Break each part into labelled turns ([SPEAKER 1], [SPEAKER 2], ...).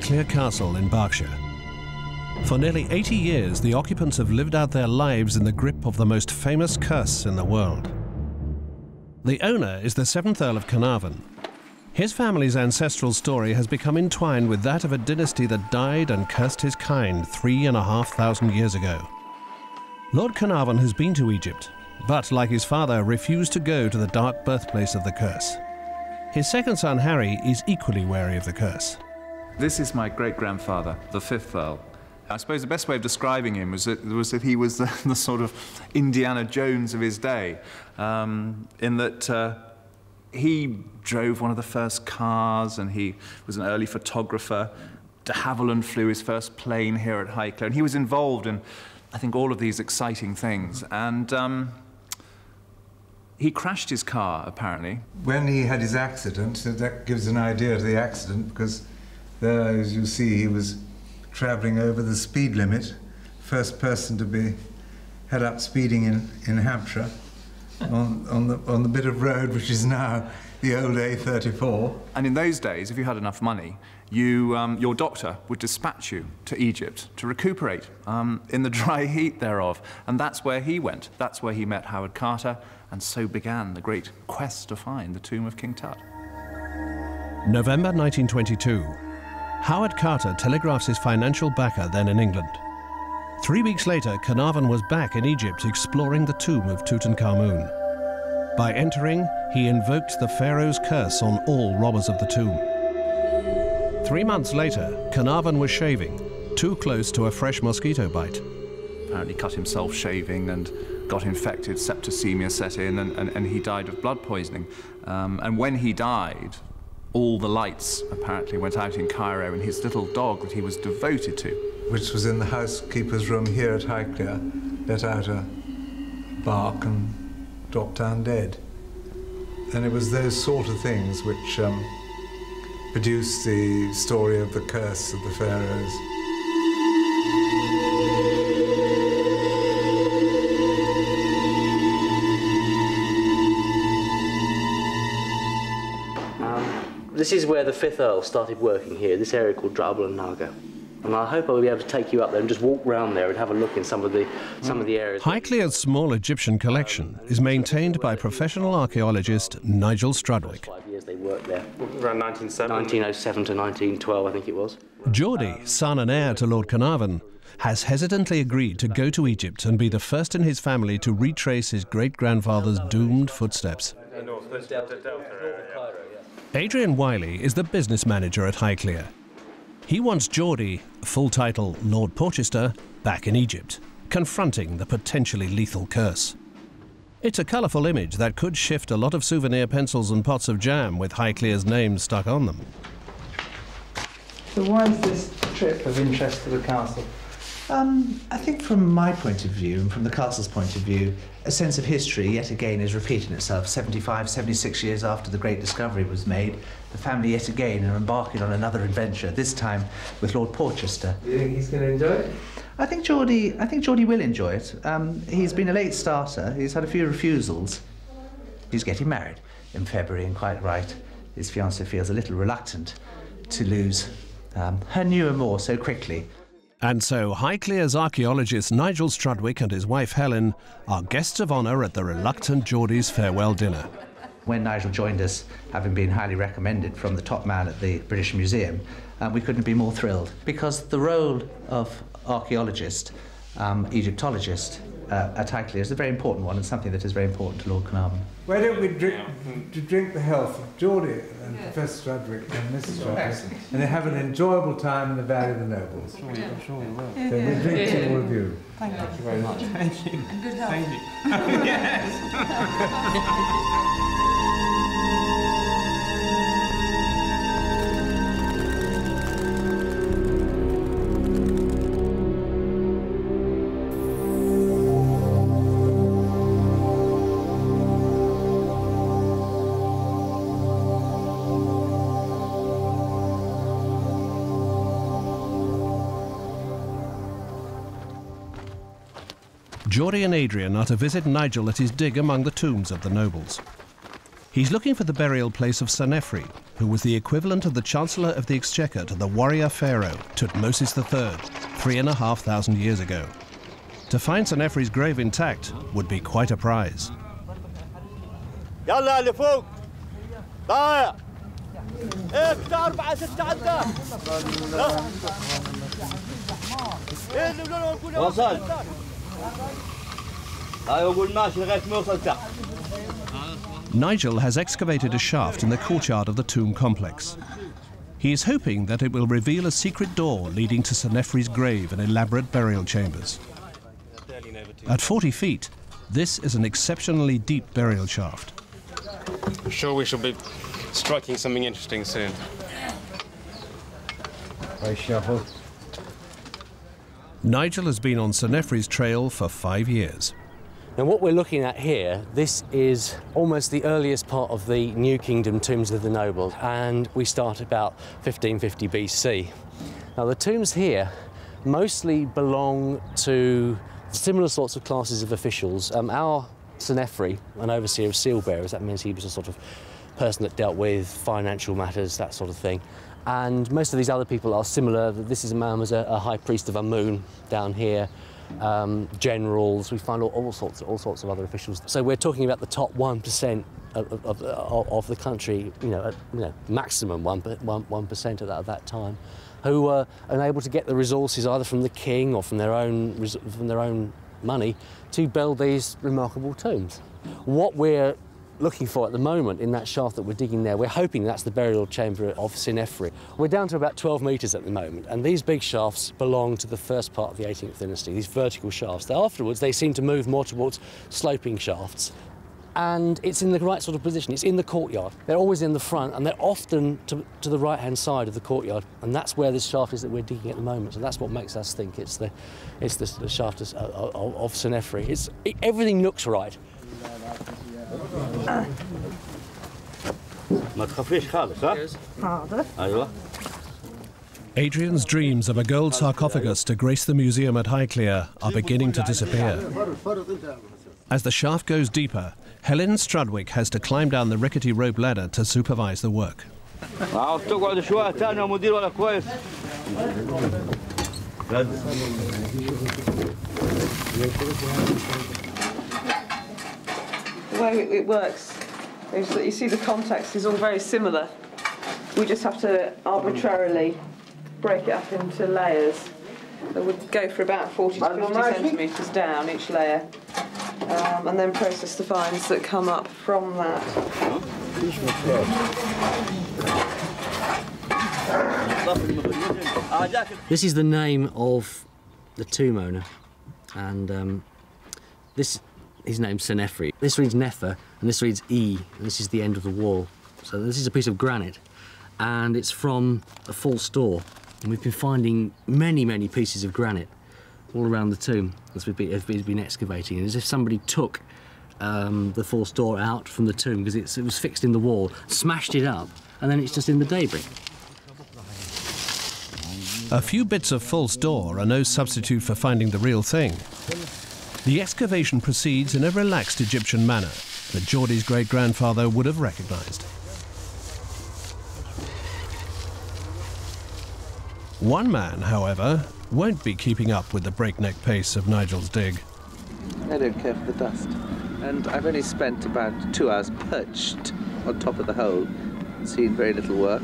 [SPEAKER 1] Highclere Castle in Berkshire. For nearly 80 years, the occupants have lived out their lives in the grip of the most famous curse in the world. The owner is the 7th Earl of Carnarvon. His family's ancestral story has become entwined with that of a dynasty that died and cursed his kind 3,500 years ago. Lord Carnarvon has been to Egypt, but like his father, refused to go to the dark birthplace of the curse. His second son, Harry, is equally wary of the curse.
[SPEAKER 2] This is my great-grandfather, the 5th Earl. I suppose the best way of describing him was that he was the sort of Indiana Jones of his day, in that he drove one of the first cars, and he was an early photographer. De Havilland flew his first plane here at Highclere, and he was involved in, I think, all of these exciting things. And he crashed his car, apparently.
[SPEAKER 3] When he had his accident, that gives an idea of the accident, because there, as you see, he was travelling over the speed limit, first person to be head up speeding in Hampshire, on the bit of road which is now the old A34.
[SPEAKER 2] And in those days, if you had enough money, your doctor would dispatch you to Egypt to recuperate in the dry heat thereof. And that's where he went. That's where he met Howard Carter, and so began the great quest to find the tomb of King Tut.
[SPEAKER 1] November 1922. Howard Carter telegraphs his financial backer, then in England. 3 weeks later, Carnarvon was back in Egypt exploring the tomb of Tutankhamun. By entering, he invoked the pharaoh's curse on all robbers of the tomb. 3 months later, Carnarvon was shaving, too close to a fresh mosquito bite.
[SPEAKER 2] Apparently cut himself shaving and got infected, septicemia set in, and he died of blood poisoning. And when he died, all the lights apparently went out in Cairo, and his little dog that he was devoted to,
[SPEAKER 3] which was in the housekeeper's room here at Highclere, let out a bark and dropped down dead. And it was those sort of things which produced the story of the curse of the Pharoahs.
[SPEAKER 4] This is where the 5th Earl started working here, this area called Drabble and Naga. And I hope I'll be able to take you up there and just walk round there and have a look in some of the areas.
[SPEAKER 1] Highclere's small Egyptian collection is maintained by professional archaeologist Nigel Strudwick.
[SPEAKER 4] 5 years they worked there.
[SPEAKER 5] Around
[SPEAKER 4] 1907 to 1912, I think it was.
[SPEAKER 1] Geordie, son and heir to Lord Carnarvon, has hesitantly agreed to go to Egypt and be the first in his family to retrace his great-grandfather's doomed footsteps. Adrian Wiley is the business manager at Highclere. He wants Geordie, full title Lord Porchester, back in Egypt, confronting the potentially lethal curse. It's a colourful image that could shift a lot of souvenir pencils and pots of jam with Highclere's name stuck on them.
[SPEAKER 6] So why is this trip of interest to the castle? I think from my point of view, and from the castle's point of view, a sense of history yet again is repeating itself. 75, 76 years after the great discovery was made, the family yet again are embarking on another adventure, this time with Lord Porchester.
[SPEAKER 5] Do you think he's going to enjoy it?
[SPEAKER 6] I think Geordie will enjoy it. He's been a late starter, he's had a few refusals. He's getting married in February, and quite right. His fiancée feels a little reluctant to lose her new amour so quickly.
[SPEAKER 1] And so Highclere's archaeologist Nigel Strudwick and his wife Helen are guests of honour at the reluctant Geordie's farewell dinner.
[SPEAKER 6] When Nigel joined us, having been highly recommended from the top man at the British Museum, we couldn't be more thrilled, because the role of archaeologist, Egyptologist at Highclere is a very important one, and something that is very important to Lord Carnarvon.
[SPEAKER 3] Why don't we drink the health of Geordie and Professor Strudwick and Mrs. Strudwick, and they have an enjoyable time in the Valley of the Nobles.
[SPEAKER 5] I'm sure we will.
[SPEAKER 3] So we drink to all of you.
[SPEAKER 5] Thank you very much. Thank you.
[SPEAKER 7] And good health.
[SPEAKER 5] Thank you. Yes.
[SPEAKER 1] Geordie and Adrian are to visit Nigel at his dig among the tombs of the nobles. He's looking for the burial place of Sennerferi, who was the equivalent of the Chancellor of the Exchequer to the warrior pharaoh Thutmosis III 3,500 years ago. To find Sennerferi's grave intact would be quite a prize.
[SPEAKER 7] يلا اللي فوق ضايع ايه بتاع 4 6 عدة ايه اللي بدنا نقول وصل هاي اقول ماشي لغايه ما يوصل تحت.
[SPEAKER 1] Nigel has excavated a shaft in the courtyard of the tomb complex. He is hoping that it will reveal a secret door leading to Sennerferi's grave and elaborate burial chambers. At 40 feet, this is an exceptionally deep burial shaft.
[SPEAKER 8] I'm sure we shall be striking something interesting soon.
[SPEAKER 1] Nigel has been on Sennerferi's trail for 5 years.
[SPEAKER 4] Now what we're looking at here, this is almost the earliest part of the New Kingdom tombs of the nobles, and we start about 1550 BC. Now the tombs here mostly belong to similar sorts of classes of officials. Our Sennerferi, an overseer of seal bearers, that means he was a sort of person that dealt with financial matters, that sort of thing. And most of these other people are similar. This is a man who's a high priest of Amun down here. Generals, we find all sorts of other officials. So we're talking about the top 1% of the country, maximum 1% at that time, who were unable to get the resources either from the king or from their own money to build these remarkable tombs. What we're looking for at the moment in that shaft that we're digging there, we're hoping that's the burial chamber of Sennerferi. We're down to about 12 metres at the moment, and these big shafts belong to the first part of the 18th dynasty, these vertical shafts. Afterwards, they seem to move more towards sloping shafts, and it's in the right sort of position. It's in the courtyard. They're always in the front, and they're often to the right-hand side of the courtyard, and that's where this shaft is that we're digging at the moment. So that's what makes us think it's the shaft of Sennerferi. Everything looks right.
[SPEAKER 1] Adrian's dreams of a gold sarcophagus to grace the museum at Highclere are beginning to disappear. As the shaft goes deeper, Helen Strudwick has to climb down the rickety rope ladder to supervise the work.
[SPEAKER 9] The way it works is that you see the context is all very similar. We just have to arbitrarily break it up into layers that would go for about 40 to 50 centimetres down each layer, and then process the finds that come up from that.
[SPEAKER 4] This is the name of the tomb owner, and his name's Sennerferi. This reads Nefer, and this reads E, and this is the end of the wall. So this is a piece of granite, and it's from a false door. And we've been finding many, many pieces of granite all around the tomb as we've been excavating. And as if somebody took the false door out from the tomb, because it was fixed in the wall, smashed it up, and then it's just in the debris.
[SPEAKER 1] A few bits of false door are no substitute for finding the real thing. The excavation proceeds in a relaxed Egyptian manner that Geordie's great-grandfather would have recognised. One man, however, won't be keeping up with the breakneck pace of Nigel's dig.
[SPEAKER 10] I don't care for the dust, and I've only spent about 2 hours perched on top of the hole, seen very little work.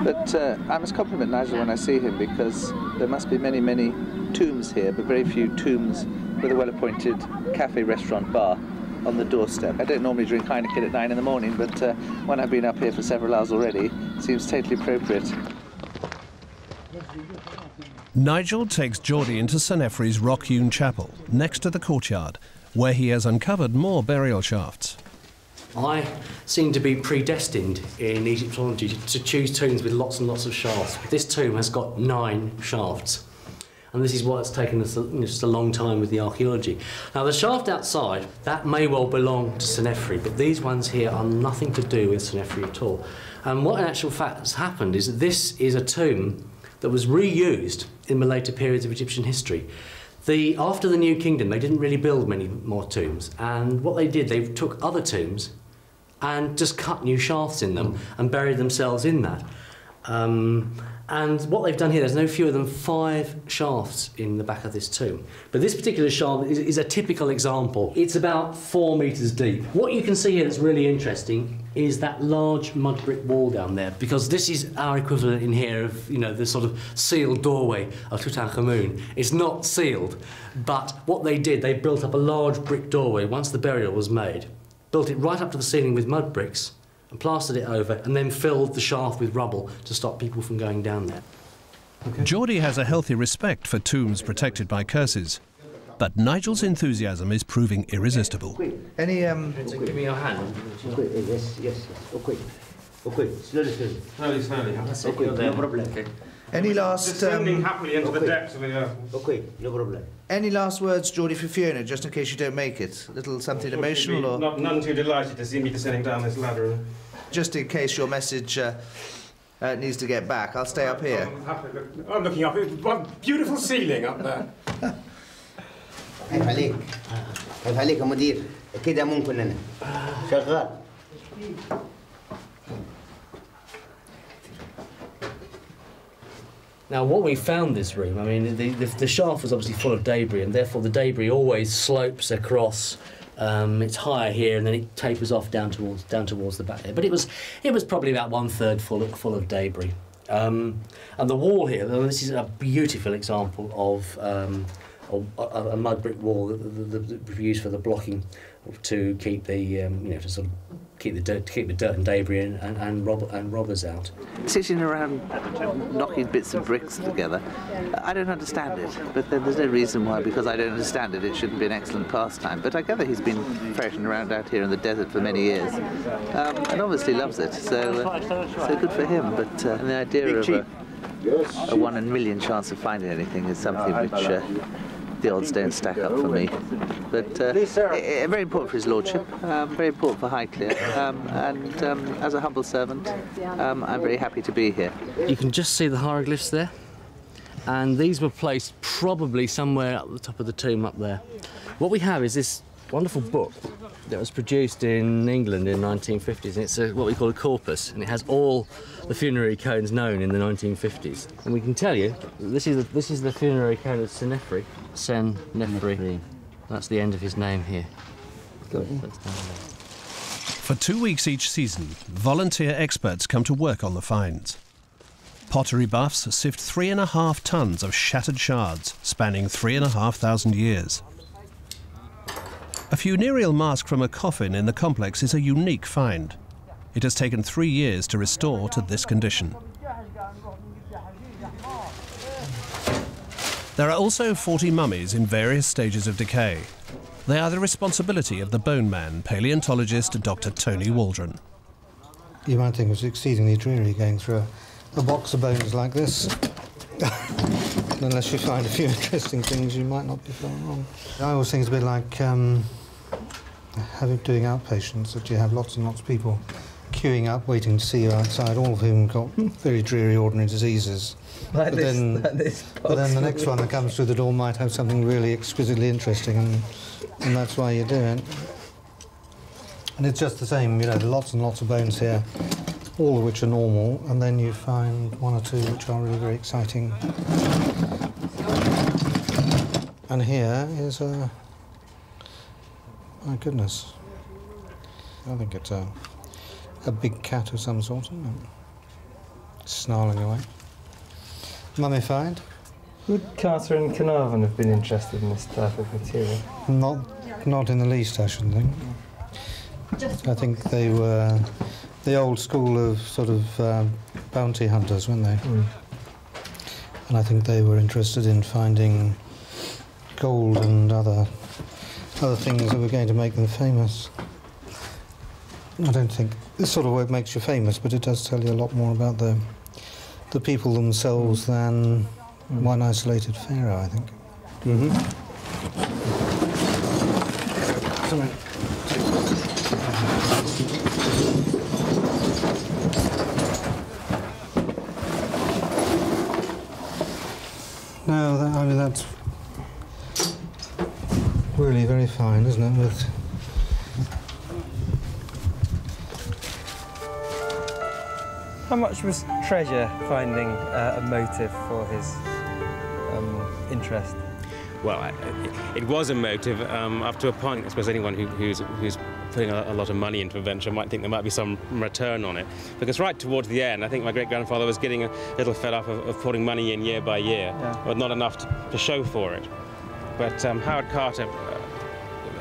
[SPEAKER 10] But I must compliment Nigel when I see him, because there must be many, many tombs here, but very few tombs with a well-appointed cafe, restaurant, bar on the doorstep. I don't normally drink Heineken at 9 in the morning, but when I've been up here for several hours already, it seems totally appropriate.
[SPEAKER 1] Nigel takes Geordie into Sennerferi's rock-hewn chapel, next to the courtyard, where he has uncovered more burial shafts.
[SPEAKER 4] I seem to be predestined in Egyptology to choose tombs with lots and lots of shafts. This tomb has got 9 shafts. And this is why it's taken us just a long time with the archaeology. Now, the shaft outside, that may well belong to Sennerferi, but these ones here are nothing to do with Sennerferi at all. And what in actual fact has happened is that this is a tomb that was reused in the later periods of Egyptian history. After the New Kingdom, they didn't really build many more tombs, and what they did, they took other tombs and just cut new shafts in them and bury themselves in that. And what they've done here, there's no fewer than 5 shafts in the back of this tomb. But this particular shaft is a typical example. It's about 4 metres deep. What you can see here that's really interesting is that large mud brick wall down there, because this is our equivalent in here of, you know, the sort of sealed doorway of Tutankhamun. It's not sealed, but what they did, they built up a large brick doorway once the burial was made, built it right up to the ceiling with mud bricks, and plastered it over, and then filled the shaft with rubble to stop people from going down there.
[SPEAKER 1] Okay. Geordie has a healthy respect for tombs protected by curses, but Nigel's enthusiasm is proving irresistible.
[SPEAKER 6] Any
[SPEAKER 4] Give me your hand.
[SPEAKER 11] Yes. Okay. Slowly. No problem. Okay.
[SPEAKER 6] Any last
[SPEAKER 11] happily into the depths of the earth. Okay, no problem.
[SPEAKER 6] Any last words, Geordie, for Fiona, just in case you don't make it? A little something emotional, or
[SPEAKER 11] none too delighted to see me descending down this ladder.
[SPEAKER 6] Just in case your message needs to get back, I'll stay up here.
[SPEAKER 11] I'm looking up. What beautiful ceiling up there.
[SPEAKER 12] كيف عليك يا مدير؟ كده ممكن أنا شغال.
[SPEAKER 4] Now, what we found this room, I mean, the shaft was obviously full of debris, and therefore the debris always slopes across. It's higher here, and then it tapers off down towards the back there. But it was probably about 1/3 full of debris. And the wall here, this is a beautiful example of a mud brick wall that we use for the blocking to keep the you know, to sort of keep the dirt and debris and robbers out.
[SPEAKER 10] Sitting around knocking bits of bricks together, I don't understand it, but then there's no reason why, because I don't understand it, it shouldn't be an excellent pastime. But I gather he's been ferreting around out here in the desert for many years, and obviously loves it, so good for him. But the idea of a 1 in a million chance of finding anything is something which the odds don't stack up for me. But very important for his lordship, very important for Highclere, and as a humble servant, I'm very happy to be here.
[SPEAKER 4] You can just see the hieroglyphs there, and these were placed probably somewhere at the top of the tomb up there. What we have is this wonderful book that was produced in England in the 1950s, and it's what we call a corpus, and it has all the funerary cones known in the 1950s. And we can tell you, this is the funerary cone of Sennerferi. Sennerferi. That's the end of his name here.
[SPEAKER 1] For 2 weeks each season, volunteer experts come to work on the finds. Pottery buffs sift 3.5 tons of shattered shards spanning 3,500 years. A funereal mask from a coffin in the complex is a unique find. It has taken 3 years to restore to this condition. There are also 40 mummies in various stages of decay. They are the responsibility of the bone man, paleontologist Dr. Tony Waldron.
[SPEAKER 13] You might think it was exceedingly dreary going through a box of bones like this. Unless you find a few interesting things, you might not be far wrong. I always think it's a bit like doing outpatients, that you have lots and lots of people queuing up, waiting to see you outside, all of whom got very dreary, ordinary diseases. But then the next one that comes through the door might have something really exquisitely interesting, and that's why you do it. And it's just the same, you know, there are lots and lots of bones here, all of which are normal, and then you find 1 or 2 which are really very exciting. And here is a... my goodness. I think it's a big cat of some sort, isn't it? Snarling away. Mummified.
[SPEAKER 5] Would Carter and Carnarvon have been interested in this type of material?
[SPEAKER 13] Not in the least, I shouldn't think. I think they were the old school of sort of bounty hunters, weren't they? Mm. And I think they were interested in finding gold and other things that were going to make them famous. I don't think this sort of work makes you famous, but it does tell you a lot more about the people themselves than one isolated pharaoh, I think.
[SPEAKER 5] Mm-hmm.
[SPEAKER 13] No, I mean, that's really very fine, isn't it?
[SPEAKER 5] How much was treasure finding a motive for his interest?
[SPEAKER 8] Well, it was a motive up to a point. I suppose anyone who's putting a lot of money into a venture might think there might be some return on it. Because right towards the end, I think my great-grandfather was getting a little fed up of putting money in year by year, but not enough to show for it. But Howard Carter,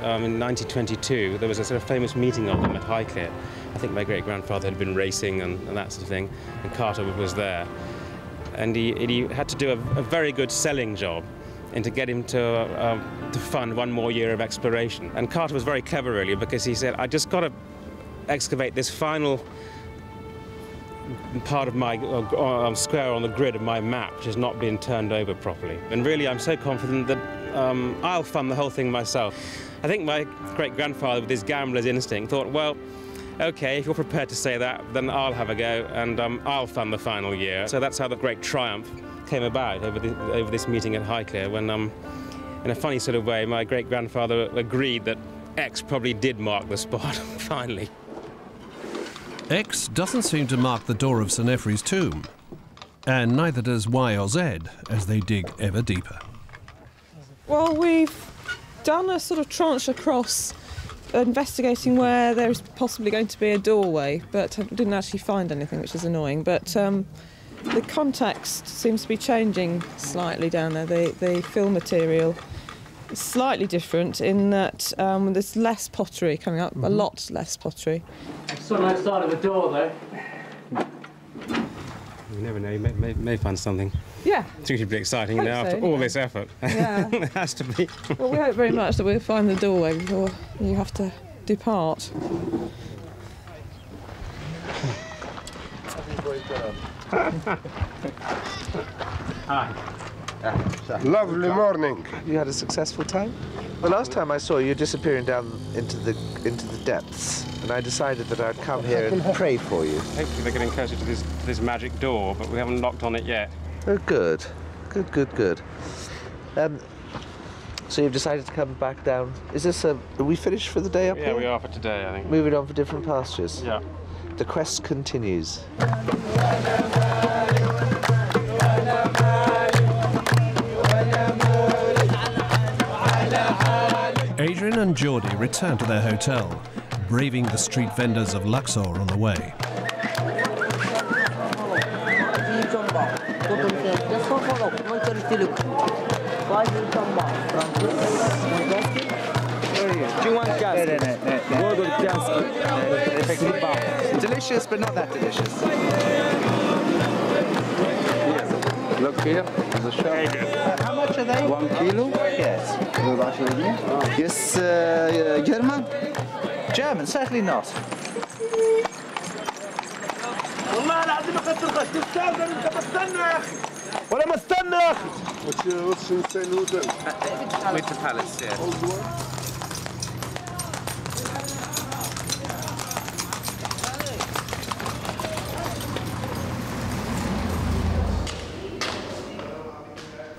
[SPEAKER 8] in 1922, there was a sort of famous meeting of them at Highclere. I think my great-grandfather had been racing and that sort of thing, and Carter was there. And he had to do a very good selling job and to get him to fund one more year of exploration. And Carter was very clever, really, because he said, I just got to excavate this final part of my square on the grid of my map, which has not been turned over properly. And really, I'm so confident that I'll fund the whole thing myself. I think my great-grandfather, with his gambler's instinct, thought, well, OK, if you're prepared to say that, then I'll have a go, and I'll fund the final year. So that's how the great triumph came about over this meeting at Highclere, when, in a funny sort of way, my great-grandfather agreed that X probably did mark the spot, finally.
[SPEAKER 1] X doesn't seem to mark the door of Sennerferi's tomb, and neither does Y or Z as they dig ever deeper.
[SPEAKER 9] Well, we've done a sort of tranche across investigating where there's possibly going to be a doorway, but didn't actually find anything, which is annoying. But the context seems to be changing slightly down there. The fill material is slightly different in that there's less pottery coming up, a lot less pottery.
[SPEAKER 4] It's on that side of the door, though.
[SPEAKER 8] You never know, you may find something.
[SPEAKER 9] Yeah.
[SPEAKER 8] It's usually pretty exciting now,
[SPEAKER 9] so,
[SPEAKER 8] after all this effort.
[SPEAKER 9] Yeah.
[SPEAKER 8] It has to be.
[SPEAKER 9] Well, we hope very much that we'll find the doorway before you have to depart.
[SPEAKER 8] Hi.
[SPEAKER 14] Lovely morning.
[SPEAKER 10] You had a successful time? The last time I saw you disappearing down into the depths, and I decided that I'd come here and pray for you.
[SPEAKER 8] Hopefully they're getting closer to this magic door, but we haven't knocked on it yet.
[SPEAKER 10] Oh, good. Good. So you've decided to come back down. Is this are we finished for the day up here?
[SPEAKER 8] Yeah, we are for today, I think.
[SPEAKER 10] Moving on for different pastures?
[SPEAKER 8] Yeah.
[SPEAKER 10] The quest continues.
[SPEAKER 1] Adrian and Geordie return to their hotel, braving the street vendors of Luxor on the way.
[SPEAKER 10] Delicious, but not that delicious.
[SPEAKER 14] Look here, there's a shop.
[SPEAKER 10] How much are they?
[SPEAKER 14] 1 kilo?
[SPEAKER 10] Yes. Yes, German? German, certainly not.
[SPEAKER 7] ولا مستنى يا اخي.
[SPEAKER 14] What's inside hotel?
[SPEAKER 10] With the palace, yes.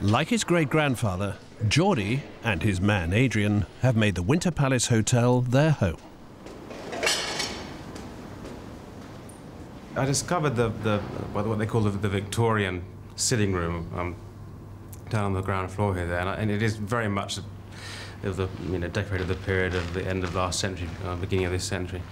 [SPEAKER 1] Like his great-grandfather, Geordie and his man Adrian have made the Winter Palace Hotel their home.
[SPEAKER 8] I discovered what they call the Victorian Sitting-Room down on the ground floor here, and it is very much decorated the period of the end of last century, beginning of this century.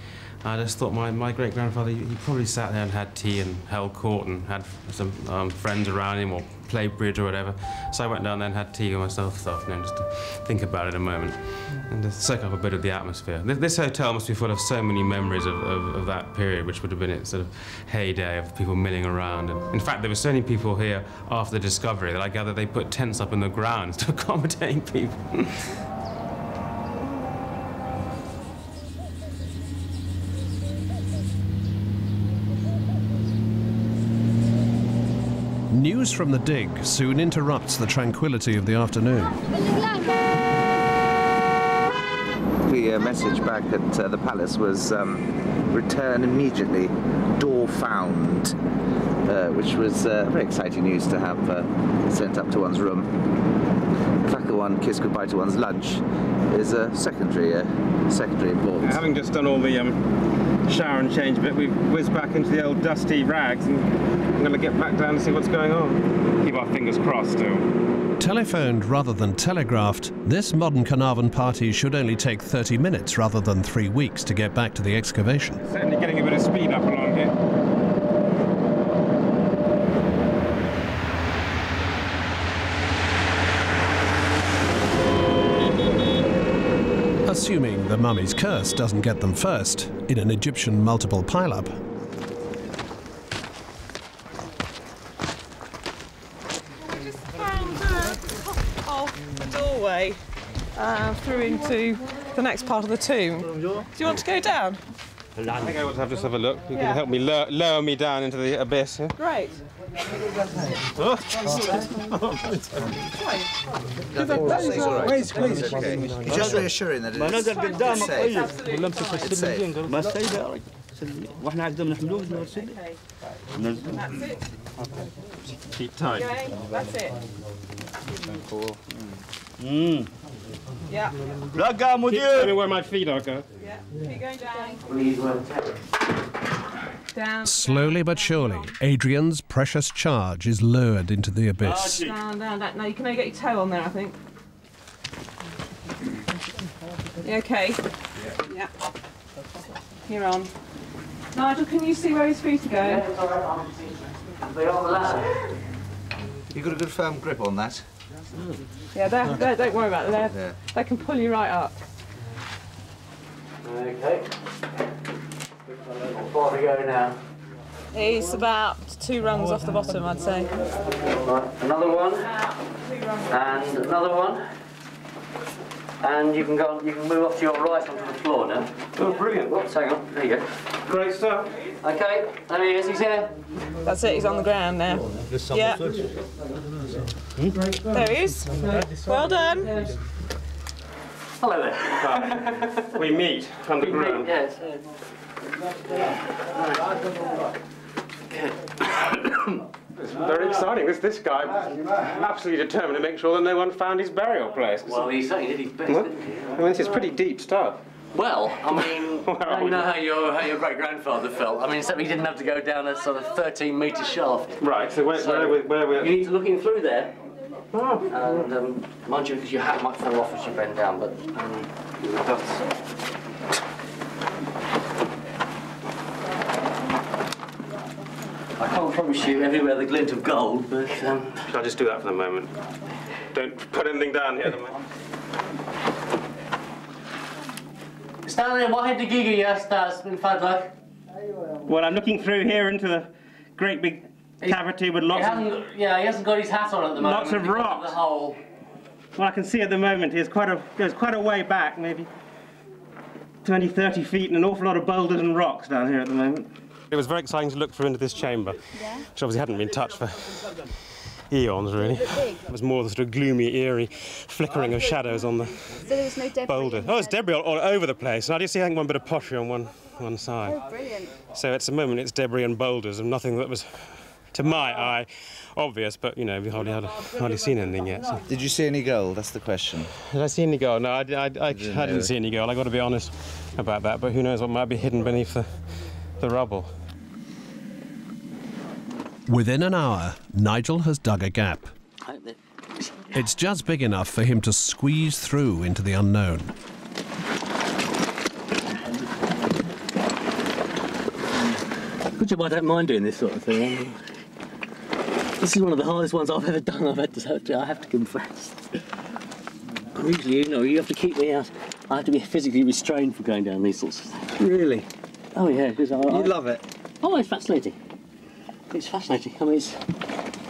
[SPEAKER 8] I just thought my great-grandfather, he probably sat there and had tea and held court and had some friends around him or played bridge or whatever. So I went down there and had tea with myself this afternoon just to think about it a moment and to soak up a bit of the atmosphere. This hotel must be full of so many memories of that period, which would have been its sort of heyday of people milling around. And in fact, there were so many people here after the discovery that I gather they put tents up in the ground to accommodate people.
[SPEAKER 1] News from the dig soon interrupts the tranquility of the afternoon.
[SPEAKER 10] The message back at the palace was return immediately, door found, which was very exciting news to have sent up to one's room. The fact that one kissed goodbye to one's lunch is secondary importance.
[SPEAKER 8] Having just done all the shower and change a bit, we whiz back into the old dusty rags, and I'm going to get back down and see what's going on. Keep our fingers crossed still.
[SPEAKER 1] Telephoned rather than telegraphed, this modern Carnarvon party should only take 30 minutes rather than 3 weeks to get back to the excavation.
[SPEAKER 8] Certainly getting a bit of speed up along here.
[SPEAKER 1] Assuming the mummy's curse doesn't get them first in an Egyptian multiple pile-up.
[SPEAKER 9] Doorway through into the next part of the tomb. Do you want to go down?
[SPEAKER 8] I think I want to just have a look. You can help me lower me down into the abyss here.
[SPEAKER 9] Great.
[SPEAKER 10] Please, okay. You're just reassuring that it's safe.
[SPEAKER 7] واحنا عندنا نحملوه نرسل.
[SPEAKER 8] Keep tight.
[SPEAKER 9] Okay, that's it. Yeah.
[SPEAKER 7] رقع مدير.
[SPEAKER 8] Tell me where my feet are, go.
[SPEAKER 9] Yeah. Keep going down.
[SPEAKER 1] Slowly but surely, Adrian's precious charge is lowered into the abyss.
[SPEAKER 9] Down. No, you can only get your toe on there, I think. You okay? Yeah. You're on. Nigel, can you see where his feet are going?
[SPEAKER 10] You've got a good firm grip on that.
[SPEAKER 9] Yeah, don't worry about it. They can pull you right up.
[SPEAKER 4] Okay. How far to go now?
[SPEAKER 9] It's about 2 rungs off the bottom, I'd say.
[SPEAKER 4] Right, another one. And another one. And you can go. You can move up to your right onto the floor now.
[SPEAKER 8] Oh, brilliant!
[SPEAKER 4] Whoops, hang on. There you go.
[SPEAKER 8] Great stuff.
[SPEAKER 4] Okay, there he is. He's here.
[SPEAKER 9] That's it. He's on the ground now. Yeah. There he is. Well done.
[SPEAKER 4] Hello there.
[SPEAKER 8] We meet underground.
[SPEAKER 4] Yes.
[SPEAKER 8] It's very exciting. This guy absolutely determined to make sure that no one found his burial place.
[SPEAKER 4] Well, he certainly did his best, didn't he?
[SPEAKER 8] I mean, this is pretty deep stuff.
[SPEAKER 4] Well, I mean, you know how your great-grandfather felt. I mean, except he didn't have to go down a sort of 13-metre shaft.
[SPEAKER 8] Right, so where we're...
[SPEAKER 4] You need to look in through there. Oh. And mind you, because your hat might fall off as you bend down, but I can't promise you everywhere the glint of gold, but...
[SPEAKER 8] Shall I just do that for the moment? Don't put anything down here at the moment.
[SPEAKER 4] Stanley, واحد دقيقة يا أستاذ من فضلك.
[SPEAKER 15] Well, I'm looking through here into the great big cavity with lots of...
[SPEAKER 4] Yeah, he hasn't got his hat on at the moment.
[SPEAKER 15] Lots of rocks.
[SPEAKER 4] The hole.
[SPEAKER 15] Well, I can see at the moment goes quite a way back, maybe 20, 30 feet, and an awful lot of boulders and rocks down here at the moment.
[SPEAKER 8] It was very exciting to look through into this chamber, which obviously hadn't been touched for eons, really. It was more the sort of gloomy, eerie flickering of shadows on the boulder. Oh, there's debris all over the place. And I do see, I think, one bit of pottery on one side.
[SPEAKER 16] Oh, brilliant.
[SPEAKER 8] So at the moment, it's debris and boulders and nothing that was, to my eye, obvious, but, you know, we hardly seen anything yet. So.
[SPEAKER 10] Did you see any gold? That's the question.
[SPEAKER 8] Did I see any gold? No, I didn't see any gold. I've got to be honest about that, but who knows what might be hidden beneath the rubble.
[SPEAKER 1] Within an hour, Nigel has dug a gap. It's just big enough for him to squeeze through into the unknown.
[SPEAKER 4] Good job, I don't mind doing this sort of thing. This is one of the hardest ones I've ever done, I have to confess. Usually, you know, you have to keep me out. I have to be physically restrained from going down these sorts of things.
[SPEAKER 10] Really?
[SPEAKER 4] Oh, yeah, because I
[SPEAKER 10] love it?
[SPEAKER 4] Oh, it's fascinating. It's fascinating. I mean, it's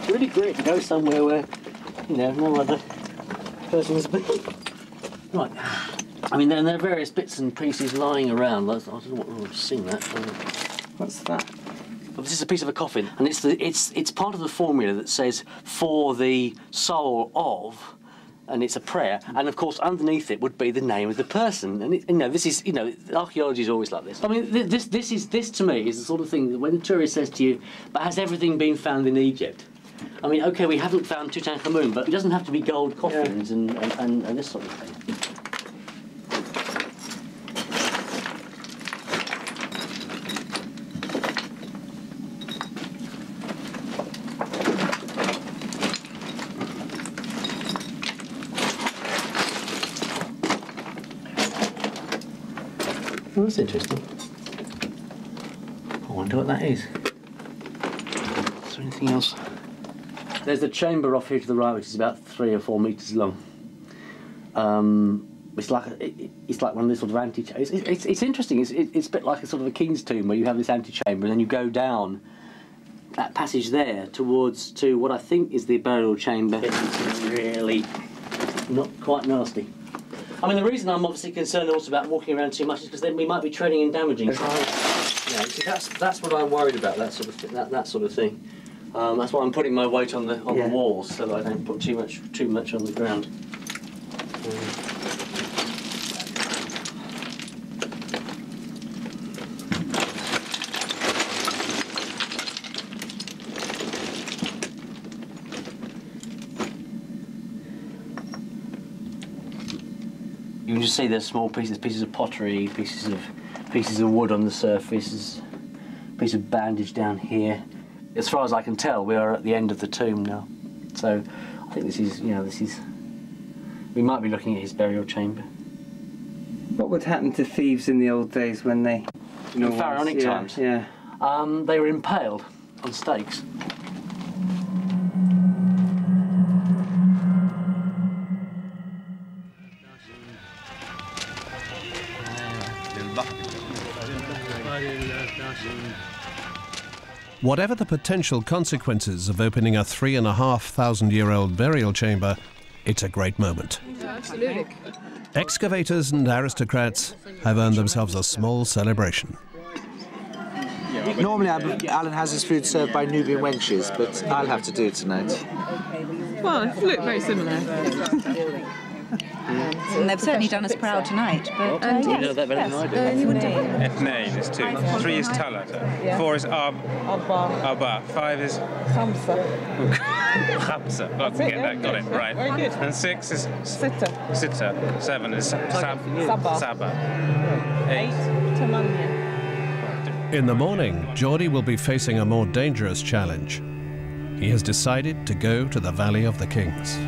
[SPEAKER 4] really great to go somewhere where, you know, no other person has been. Right. I mean, there are various bits and pieces lying around. I don't know what I've seen that.
[SPEAKER 10] What's that?
[SPEAKER 4] Well, this is a piece of a coffin, and it's part of the formula that says for the soul of. And it's a prayer, and of course underneath it would be the name of the person. And you know, this is, you know, archaeology is always like this. I mean, this to me is the sort of thing that when the tourist says to you, "But has everything been found in Egypt?" I mean, okay, we haven't found Tutankhamun, but it doesn't have to be gold coffins and this sort of thing. Well, that's interesting. I wonder what that is. Is there anything else? There's the chamber off here to the right, which is about 3 or 4 metres long. It's like one of these sort of antechambers. It's interesting. It's a bit like a sort of a king's tomb where you have this antechamber and then you go down that passage there to what I think is the burial chamber. It's really not quite nasty. I mean, the reason I'm obviously concerned also about walking around too much is because then we might be treading and damaging. See, that's what I'm worried about. That sort of thing. That's why I'm putting my weight on the walls so that I don't put too much on the ground. You can just see there's small pieces of pottery, pieces of wood on the surface, piece of bandage down here. As far as I can tell, we are at the end of the tomb now. So I think this is, we might be looking at his burial chamber.
[SPEAKER 5] What would happen to thieves in the old days when they...
[SPEAKER 4] In pharaonic times?
[SPEAKER 5] Yeah.
[SPEAKER 4] They were impaled on stakes.
[SPEAKER 1] Whatever the potential consequences of opening a 3,500-year-old burial chamber, it's a great moment.
[SPEAKER 16] Absolutely.
[SPEAKER 1] Excavators and aristocrats have earned themselves a small celebration.
[SPEAKER 10] Normally Alan has his food served by Nubian wenches, but I'll have to do it tonight.
[SPEAKER 16] Well, it looked very similar.
[SPEAKER 17] And they've certainly done us proud tonight. But
[SPEAKER 4] you know that better than I do.
[SPEAKER 8] Ethnain is 2. 3 is Talat. 4 is Abba. 5 is
[SPEAKER 16] Khamsa.
[SPEAKER 8] Khamsa. Got to get that. Got it right.
[SPEAKER 16] Very good.
[SPEAKER 8] And 6 is
[SPEAKER 16] Sitta.
[SPEAKER 8] 7 is Saba. 8
[SPEAKER 16] Tamania.
[SPEAKER 1] In the morning, Geordie will be facing a more dangerous challenge. He has decided to go to the Valley of the Kings.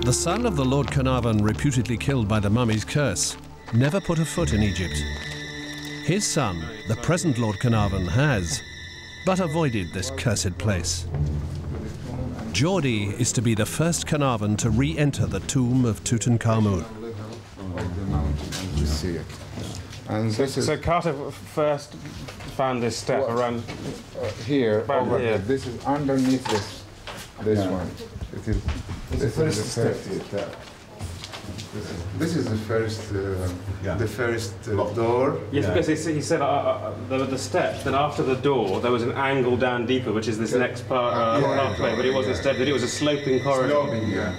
[SPEAKER 1] The son of the Lord Carnarvon, reputedly killed by the Mummies' curse, never put a foot in Egypt. His son, the present Lord Carnarvon, has, but avoided this cursed place. Geordie is to be the first Carnarvon to re-enter the tomb of Tutankhamun.
[SPEAKER 14] And
[SPEAKER 8] so Carter first found this step around
[SPEAKER 14] here, over
[SPEAKER 8] here.
[SPEAKER 14] This is underneath this one. This is the first step. This is the first door.
[SPEAKER 8] Yes, because he said there were the steps. Then after the door, there was an angle down deeper, which is this next part pathway. But it wasn't a step. But it was a sloping corridor.
[SPEAKER 14] Sloping, yeah.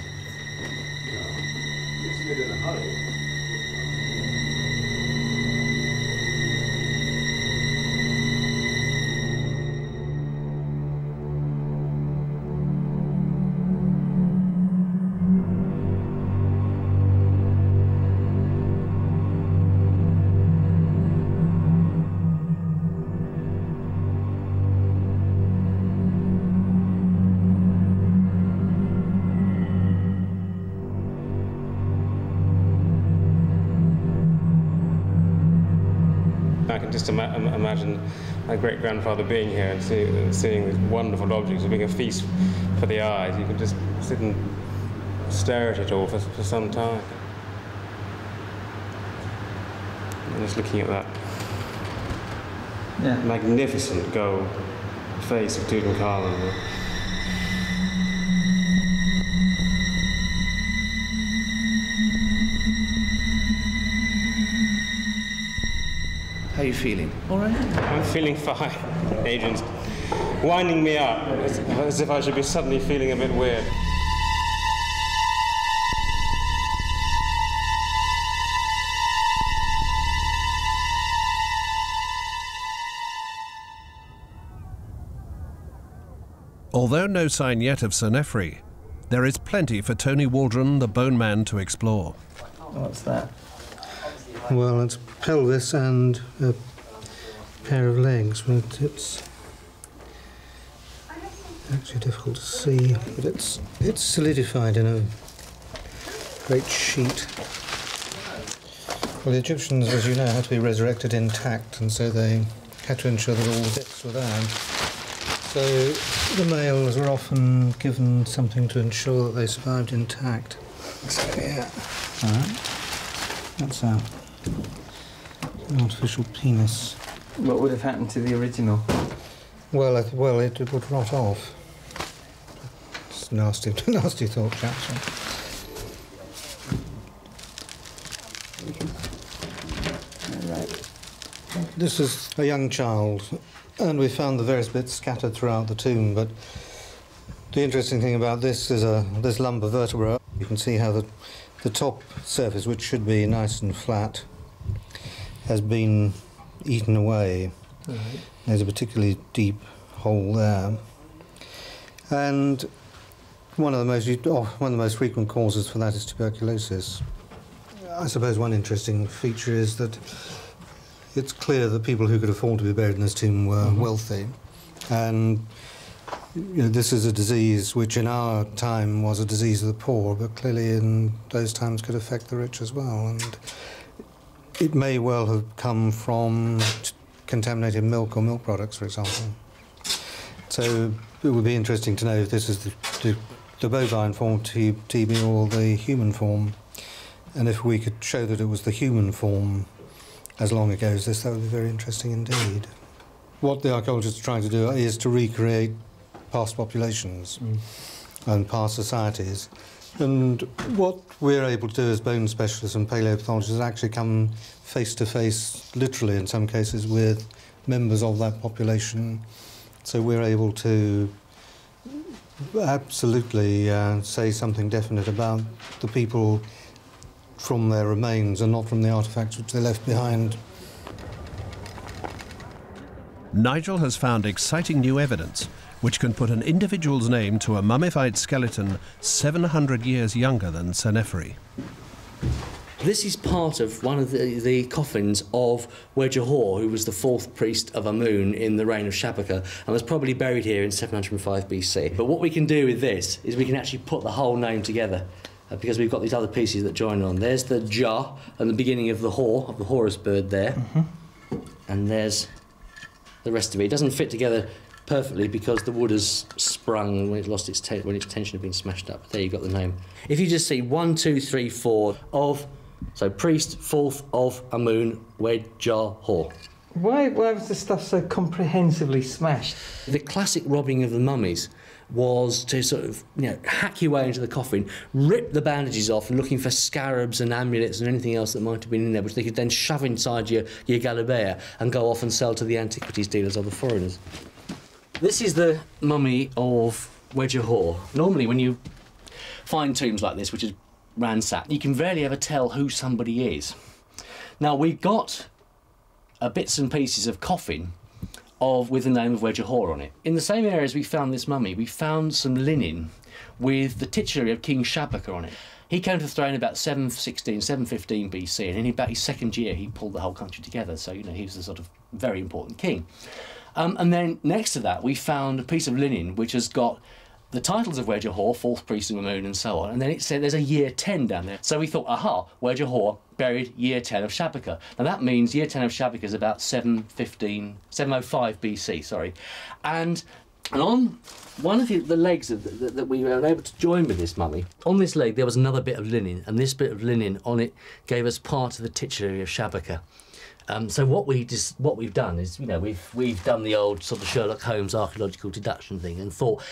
[SPEAKER 8] I can just imagine my great-grandfather being here and seeing these wonderful objects, being a feast for the eyes. You can just sit and stare at it all for some time. And just looking at that magnificent gold face of Tutankhamun.
[SPEAKER 6] How are you feeling? All right?
[SPEAKER 8] I'm feeling fine. Adrian's winding me up as if I should be suddenly feeling a bit weird.
[SPEAKER 1] Although no sign yet of Sennerferi, there is plenty for Tony Waldron, the bone man, to explore.
[SPEAKER 5] What's that?
[SPEAKER 13] Well, it's pelvis and a pair of legs, but it's actually difficult to see. But it's solidified in a great sheet. Well, the Egyptians, as you know, had to be resurrected intact, and so they had to ensure that all the bits were there. So the males were often given something to ensure that they survived intact. So, yeah. All right. That's an artificial penis.
[SPEAKER 5] What would have happened to the original?
[SPEAKER 13] Well, it would rot off. It's nasty, nasty thought, chaps. This is a young child, and we found the various bits scattered throughout the tomb, but the interesting thing about this is this lumbar vertebra. You can see how the top surface, which should be nice and flat, has been eaten away. Right. There's a particularly deep hole there. And one of the most frequent causes for that is tuberculosis. I suppose one interesting feature is that it's clear that people who could afford to be buried in this tomb were wealthy, and this is a disease which in our time was a disease of the poor, but clearly in those times could affect the rich as well, and it may well have come from contaminated milk or milk products, for example. So it would be interesting to know if this is the bovine form of TB or the human form, and if we could show that it was the human form as long ago as this, that would be very interesting indeed. What the archaeologists are trying to do is to recreate past populations and past societies. And what we're able to do as bone specialists and paleopathologists is actually come face to face, literally in some cases, with members of that population. So we're able to absolutely say something definite about the people from their remains and not from the artefacts which they left behind.
[SPEAKER 1] Nigel has found exciting new evidence which can put an individual's name to a mummified skeleton 700 years younger than Sennerferi.
[SPEAKER 4] This is part of one of the coffins of Wedjahor, who was the 4th priest of Amun in the reign of Shabaka, and was probably buried here in 705 BC. But what we can do with this is we can actually put the whole name together, because we've got these other pieces that join on. There's the Jah and the beginning of the Horus bird there, and there's the rest of it. It doesn't fit together perfectly because the wood has sprung when it lost its when its tension had been smashed up. There you've got the name. If you just see 1, 2, 3, 4 of, so priest 4th of Amun Wedjahor.
[SPEAKER 5] Why was the stuff so comprehensively smashed?
[SPEAKER 4] The classic robbing of the mummies was to sort of, hack your way into the coffin, rip the bandages off, and looking for scarabs and amulets and anything else that might have been in there, which they could then shove inside your galabeah and go off and sell to the antiquities dealers or the foreigners. This is the mummy of Wedjahor. Normally, when you find tombs like this, which is ransacked, you can rarely ever tell who somebody is. Now, we've got bits and pieces of coffin with the name of Wedjahor on it. In the same area as we found this mummy, we found some linen with the titulary of King Shabaka on it. He came to the throne about 716, 715 BC, and in about his 2nd year he pulled the whole country together, so he was a sort of very important king. And then next to that we found a piece of linen which has got the titles of Wedjahor, 4th priest of Amun, and so on, and then it said there's a year 10 down there. So we thought, aha, Wedjahor buried year 10 of Shabaka. Now that means year 10 of Shabaka is about 705 BC, sorry. And on one of the legs that we were able to join with this mummy, on this leg there was another bit of linen, and this bit of linen on it gave us part of the titulary of Shabaka. So what we've done is, we've done the old sort of Sherlock Holmes archaeological deduction thing and thought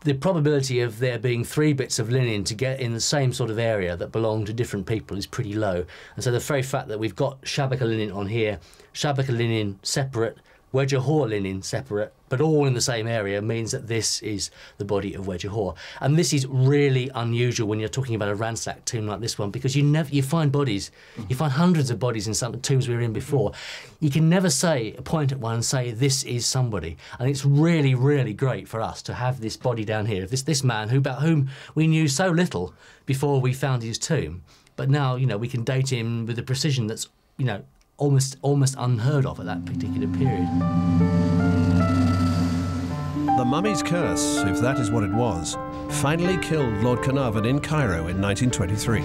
[SPEAKER 4] the probability of there being 3 bits of linen to get in the same sort of area that belong to different people is pretty low. And so the very fact that we've got Shabaka linen on here, Shabaka linen separate, Wedjahor linen separate, but all in the same area means that this is the body of Wedjahor. And this is really unusual when you're talking about a ransacked tomb like this one, because you find bodies, you find hundreds of bodies in some tombs we were in before. You can never point at one and say this is somebody. And it's really, really great for us to have this body down here, this man about whom we knew so little before we found his tomb. But now, we can date him with a precision that's, almost unheard of at that particular period.
[SPEAKER 1] The mummy's curse, if that is what it was, finally killed Lord Carnarvon in Cairo in 1923.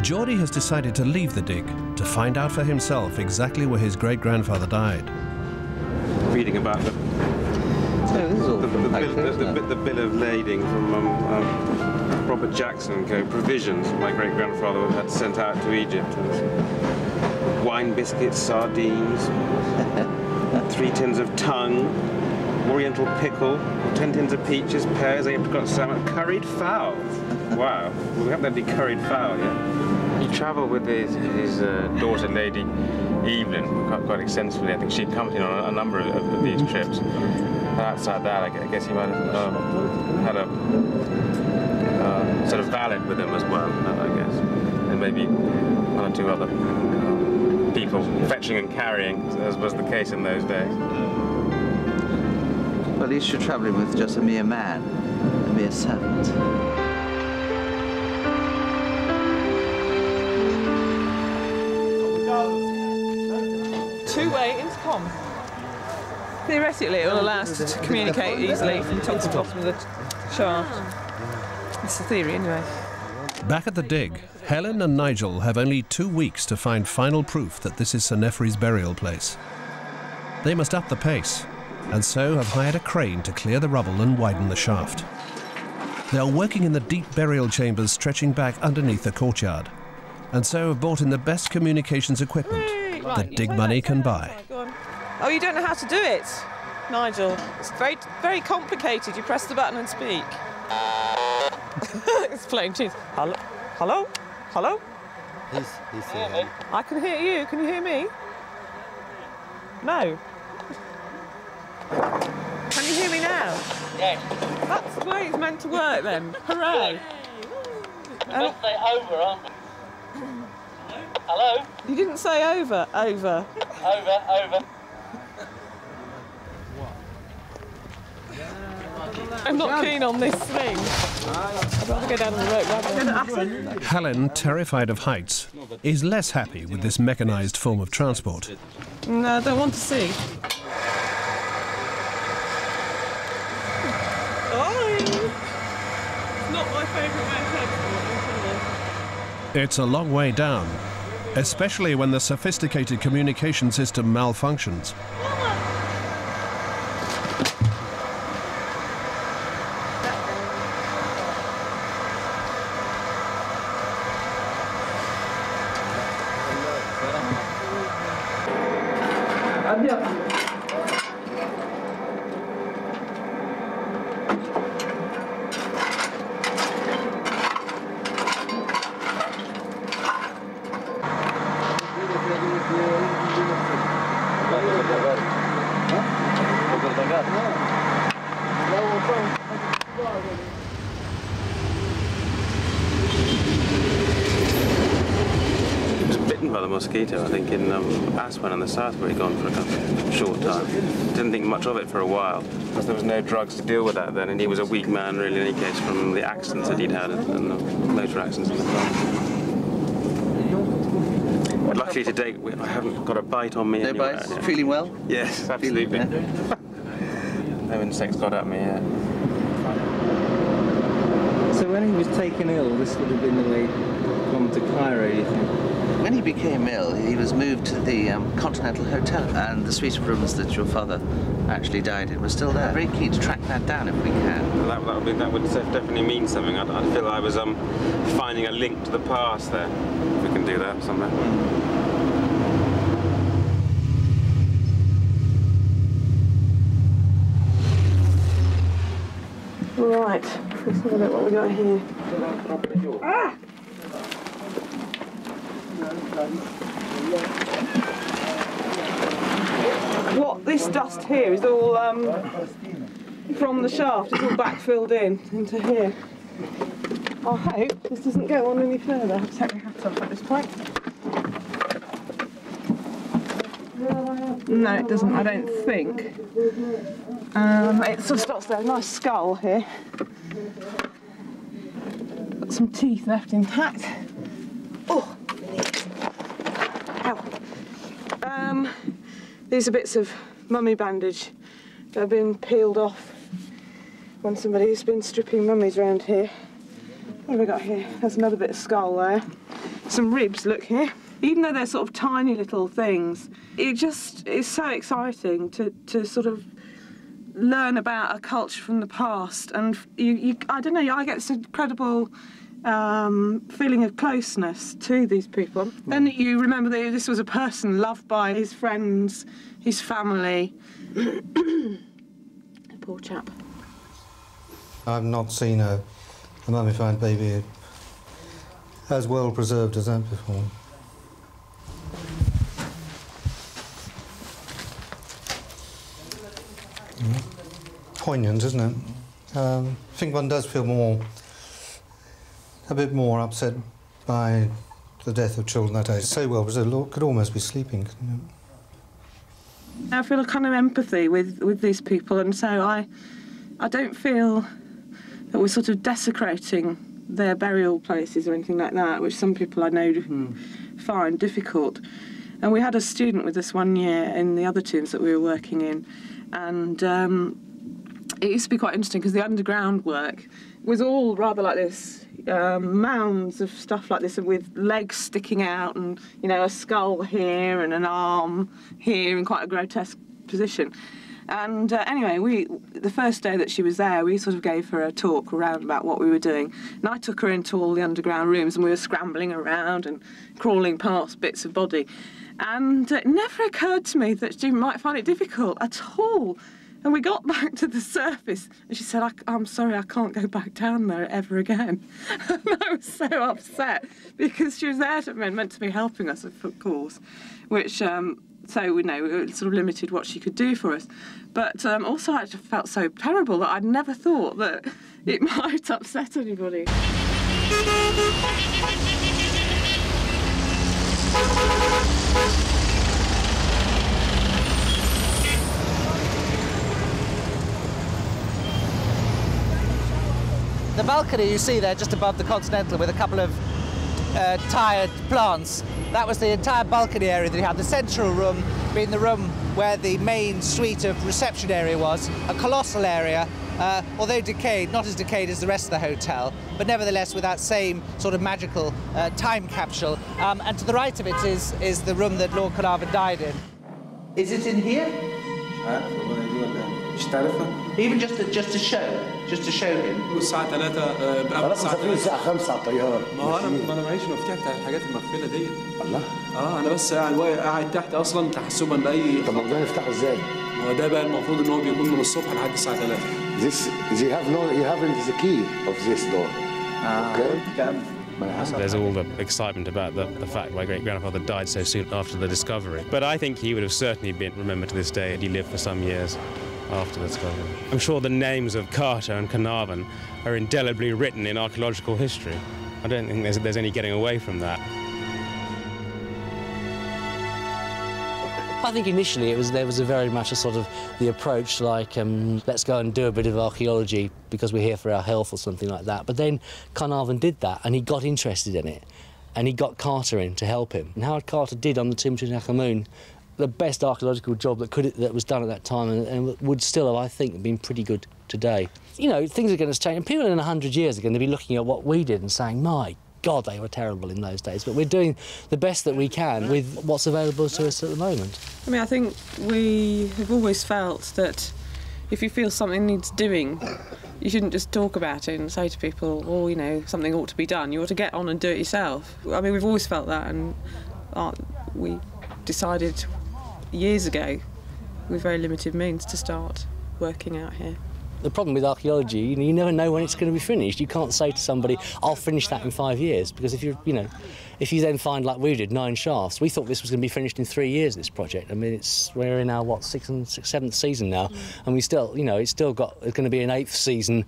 [SPEAKER 1] Geordie has decided to leave the dig to find out for himself exactly where his great-grandfather died.
[SPEAKER 8] Reading about the bill of lading from Robert Jackson Co. Provisions my great-grandfather had sent out to Egypt. Wine biscuits, sardines, 3 tins of tongue, oriental pickle, 10 tins of peaches, pears, apricot salmon, curried fowl. Wow, we haven't had any curried fowl yet. He travelled with his daughter, Lady Evelyn, quite extensively. I think she'd accompanied on a number of these trips. Outside that, I guess he might have had a sort of valet with him as well, I guess. And maybe 1 or 2 other people fetching and carrying, as was the case in those days.
[SPEAKER 10] Well, at least you're travelling with just a mere man, a mere servant.
[SPEAKER 9] Two-way intercom. Theoretically, it will allow us to communicate easily from top to bottom of the shaft. That's the theory, anyway.
[SPEAKER 1] Back at the dig, Helen and Nigel have only 2 weeks to find final proof that this is Sennerferi's burial place. They must up the pace, and so have hired a crane to clear the rubble and widen the shaft. They are working in the deep burial chambers stretching back underneath the courtyard, and so have bought in the best communications equipment that dig money can buy.
[SPEAKER 9] Oh, you don't know how to do it, Nigel. It's very, very complicated. You press the button and speak. It's playing tunes. Hello? Hello? Hello?
[SPEAKER 12] He's here.
[SPEAKER 9] I can hear you. Can you hear me? No. Can you hear me now?
[SPEAKER 18] Yes.
[SPEAKER 9] That's the way it's meant to work then. Hooray.
[SPEAKER 18] Don't say over, aren't we? Hello?
[SPEAKER 9] You didn't say over. Over.
[SPEAKER 18] Over.
[SPEAKER 9] I'm not keen on this thing. I'd rather go down on the rope rather than...
[SPEAKER 1] Helen, terrified of heights, is less happy with this mechanised form of transport.
[SPEAKER 9] No, I don't want to see. Oh! It's not my favourite way of transport.
[SPEAKER 1] It's a long way down, especially when the sophisticated communication system malfunctions.
[SPEAKER 8] Mosquito, I think, in Aswan in the south, where he'd gone for a short time. Didn't think much of it for a while, because there was no drugs to deal with that then, and he was a weak man, really, in any case, from the accidents that he'd had and the motor accidents in the car. But luckily today, I haven't got a bite on me.
[SPEAKER 10] No
[SPEAKER 8] anywhere.
[SPEAKER 10] bites? Feeling well?
[SPEAKER 8] Yes, absolutely. No insects got at me, yeah.
[SPEAKER 5] So when he was taken ill, this would have been the way gone to Cairo, you think?
[SPEAKER 10] When he became ill, he was moved to the Continental Hotel, and the suite of rooms that your father actually died in was still there. Very keen to track that down if we can.
[SPEAKER 8] That would definitely mean something. I feel I was finding a link to the past there. If we can do that somehow.
[SPEAKER 9] Right, let's have a look what we got here. Ah! What this dust here is all from the shaft. It's all backfilled into here. I hope this doesn't go on any further. I'll take my hat off at this point. No, it doesn't. I don't think. It sort of stops there. A nice skull here. Got some teeth left intact. Oh. Ow. These are bits of mummy bandage that have been peeled off when somebody's been stripping mummies around here. What have we got here? There's another bit of skull there. Some ribs, look here. Even though they're sort of tiny little things, it just is so exciting to sort of learn about a culture from the past. And I don't know, I get this incredible feeling of closeness to these people. Then you remember that this was a person loved by his friends, his family. Poor chap.
[SPEAKER 13] I've not seen a mummified baby as well preserved as that before. Poignant, isn't it? I think one does feel a bit more upset by the death of children that age. So well preserved, could almost be sleeping, couldn't it?
[SPEAKER 9] I feel a kind of empathy with these people, and so I don't feel that we're sort of desecrating their burial places or anything like that, which some people I know find difficult. And we had a student with us one year in the other tombs that we were working in, and it used to be quite interesting because the underground work was all rather like this, mounds of stuff like this with legs sticking out and, you know, a skull here and an arm here in quite a grotesque position. And anyway, the first day that she was there, we sort of gave her a talk around about what we were doing. And I took her into all the underground rooms and we were scrambling around and crawling past bits of body. And it never occurred to me that she might find it difficult at all. And we got back to the surface and she said, I'm sorry, I can't go back down there ever again. And I was so upset because she was there meant to be helping us, of course, which... so we know it sort of limited what she could do for us. But also I just felt so terrible that I'd never thought that it might upset anybody.
[SPEAKER 19] The balcony you see there just above the Continental with a couple of tired plants, that was the entire balcony area that you had. The central room being the room where the main suite of reception area was, a colossal area, although decayed, not as decayed as the rest of the hotel, but nevertheless with that same sort of magical time capsule. And to the right of it is the room that Lord Carnarvon died in.
[SPEAKER 6] Is it in here? Even just to show him.
[SPEAKER 20] الساعة 3 قبل الساعة 5 على الطيارة. ما انا معيش المفتاح بتاع الحاجات المقفلة دي. الله. انا بس قاعد تحت اصلا تحسبا لاي. طب ما ده نفتحه ازاي؟ هو ده بقى المفروض ان هو بيكون من الصبح لحد الساعة 3.
[SPEAKER 14] This you haven't the key of this door. Okay.
[SPEAKER 8] There's all the excitement about the fact my great-grandfather died so soon after the discovery. But I think he would have certainly been remembered to this day had he lived for some years after the discovery. I'm sure the names of Carter and Carnarvon are indelibly written in archaeological history. I don't think there's any getting away from that.
[SPEAKER 4] I think initially there was a very much a sort of the approach like let's go and do a bit of archaeology because we're here for our health or something like that. But then Carnarvon did that and he got interested in it and he got Carter in to help him. And Howard Carter did on the tomb of Tutankhamun the best archaeological job that was done at that time and would still have, I think, been pretty good today. You know, things are going to change and people in 100 years are going to be looking at what we did and saying, my God, they were terrible in those days, but we're doing the best that we can with what's available to us at the moment.
[SPEAKER 9] I mean, I think we have always felt that if you feel something needs doing, you shouldn't just talk about it and say to people, oh, you know, something ought to be done. You ought to get on and do it yourself. I mean, we've always felt that, and we decided years ago, with very limited means, to start working out here.
[SPEAKER 4] The problem with archaeology, you never know when it's going to be finished. You can't say to somebody, I'll finish that in 5 years, because if you then find, like we did, 9 shafts, we thought this was going to be finished in 3 years, this project. I mean, we're in our, what, 7th season now, and we still, it's going to be an 8th season,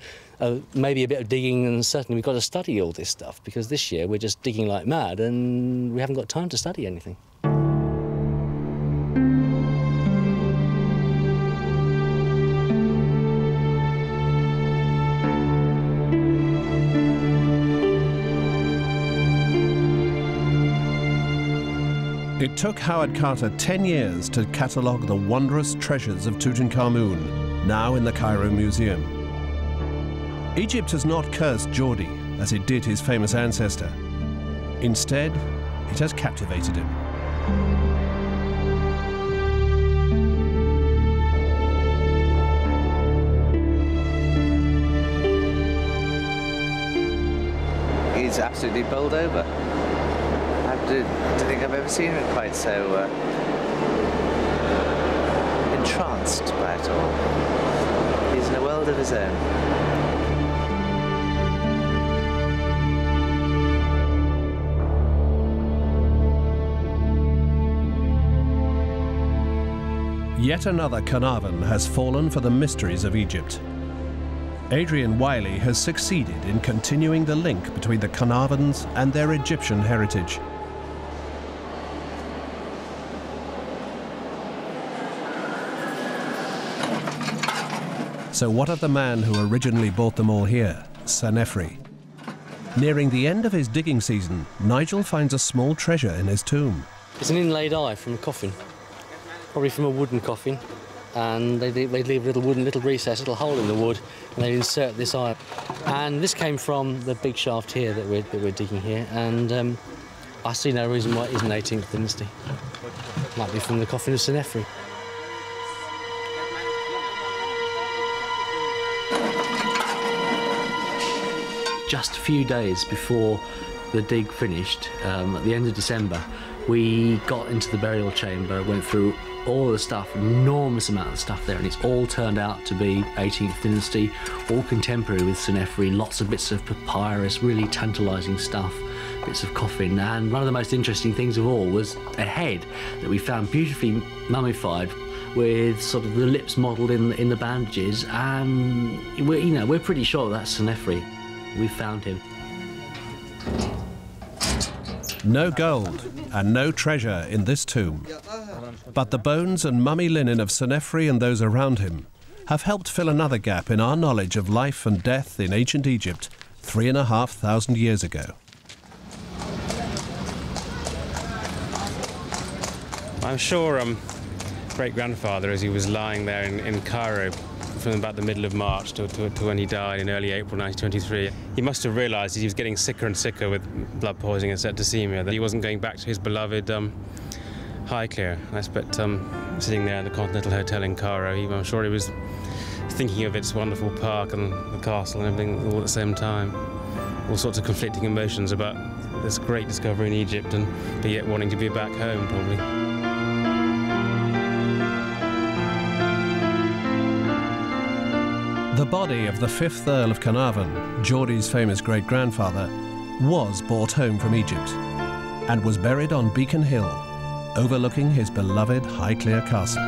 [SPEAKER 4] maybe a bit of digging, and certainly we've got to study all this stuff, because this year we're just digging like mad, and we haven't got time to study anything.
[SPEAKER 1] It took Howard Carter 10 years to catalogue the wondrous treasures of Tutankhamun, now in the Cairo Museum. Egypt has not cursed Geordie as it did his famous ancestor. Instead, it has captivated him.
[SPEAKER 10] He's absolutely bowled over. I don't think I've ever seen him quite so entranced by it all. He's in a world of his own.
[SPEAKER 1] Yet another Carnarvon has fallen for the mysteries of Egypt. Adrian Wiley has succeeded in continuing the link between the Carnarvons and their Egyptian heritage. So what of the man who originally brought them all here, Sennerferi? Nearing the end of his digging season, Nigel finds a small treasure in his tomb.
[SPEAKER 4] It's an inlaid eye from a coffin, probably from a wooden coffin, and they'd leave a little recess, a little hole in the wood, and they'd insert this eye. And this came from the big shaft here that we're digging here, and I see no reason why it isn't 18th dynasty. Might be from the coffin of Sennerferi. Just a few days before the dig finished, at the end of December, we got into the burial chamber, went through all the stuff, enormous amount of stuff there, and it's all turned out to be 18th dynasty, all contemporary with Sennerferi, lots of bits of papyrus, really tantalising stuff, bits of coffin, and one of the most interesting things of all was a head that we found beautifully mummified with sort of the lips modelled in the bandages, and we're pretty sure that's Sennerferi. We found him.
[SPEAKER 1] No gold and no treasure in this tomb. But the bones and mummy linen of Sennerferi and those around him have helped fill another gap in our knowledge of life and death in ancient Egypt 3,500 years ago.
[SPEAKER 8] I'm sure great-grandfather, as he was lying there in Cairo from about the middle of March to when he died in early April 1923, he must have realised he was getting sicker and sicker with blood poisoning and septicemia, that he wasn't going back to his beloved Highclere. I expect sitting there in the Continental Hotel in Cairo, I'm sure he was thinking of its wonderful park and the castle and everything all at the same time. All sorts of conflicting emotions about this great discovery in Egypt, but yet wanting to be back home, probably.
[SPEAKER 1] The body of the 5th Earl of Carnarvon, Geordie's famous great-grandfather, was brought home from Egypt and was buried on Beacon Hill, overlooking his beloved Highclere Castle.